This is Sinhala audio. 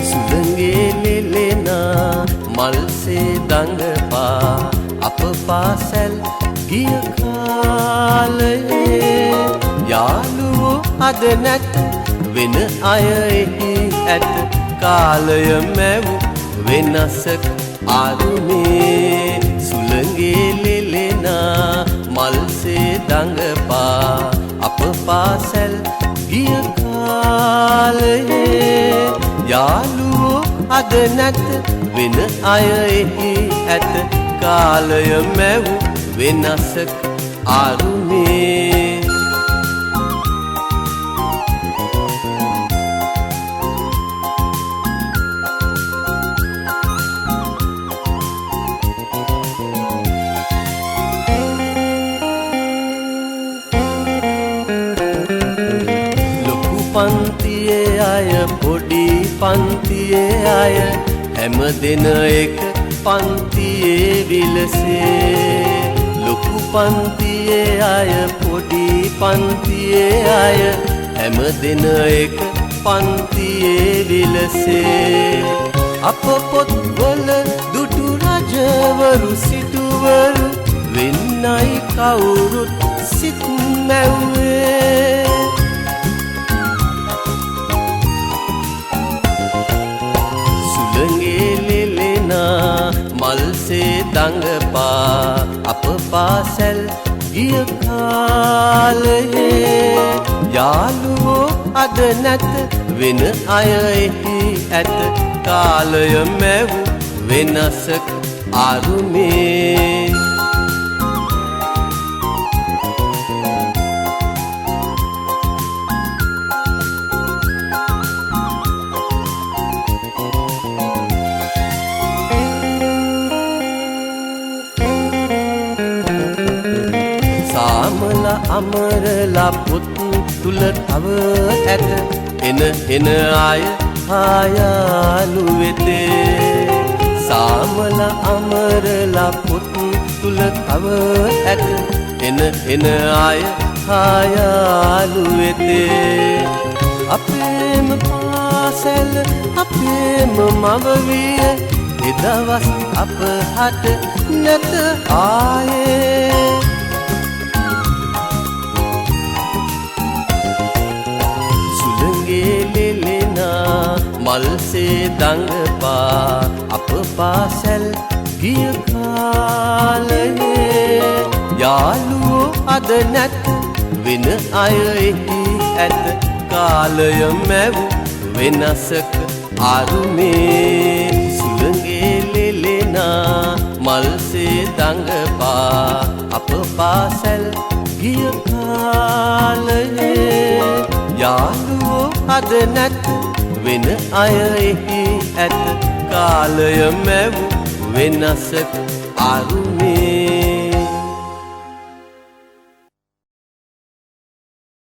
සුළඟේ ලෙලෙනා මල්සේ දඟපා අප පාසැල් ගිය කාලයේ යාළුවෝ අද නැත වෙන අය එහි ඇත කාලය මැව් වෙනසක් අරුමේ සුළඟේ ලෙලෙනා මල්සේ දඟපා අප පාසැල් ගිය කාලයේ යාළුවෝ අද නැත වෙන අය එහි ඇත කාලය මැව් වෙනසක් අරුමේ පන්තියේ අය පොඩි පන්තියේ අය හැම දෙන එක පන්තියේ විලසේ ලොකු පන්තියේ අය පොඩි පන්තියේ අය හැම දෙන එක පන්තියේ විලසේ අප පොත්වල දුටු රජවරු සිටුවරු වෙන්නයි කවුරුත් සිත් මැව්වේ මල්සේ දඟපා අප පාසැල් ගිය කාලයේ යාළුවෝ අද නැත වෙන අය එහි ඇත කාලය මැව් වෙනසක් අරුමේ සාමලා අමරලා පුත් තුල තව ඇත එන අය ආයාලු වෙතේ සාමලා අමරලා පුත් තුල තව ඇත එන අය ආයාලු වෙතේ අපේම පාසැල අපේම මව විය එදවස් අප හට නැත ආයේ ලෙලෙනා මල්සේ දඟපා අප පාසැල් ගිය කාලයේ යාළුවෝ අද නැත වෙන අය එහි ඇත කාලය මැව් වෙනසක අරුමේ සුළඟේ ලෙලෙනා මල්සේ දඟපා අප පාසැල් ගිය කාලයේ යාළුවෝ අද නැත වෙන අය එහි ඇත කාලය මැව් වෙනසක් අරුමේ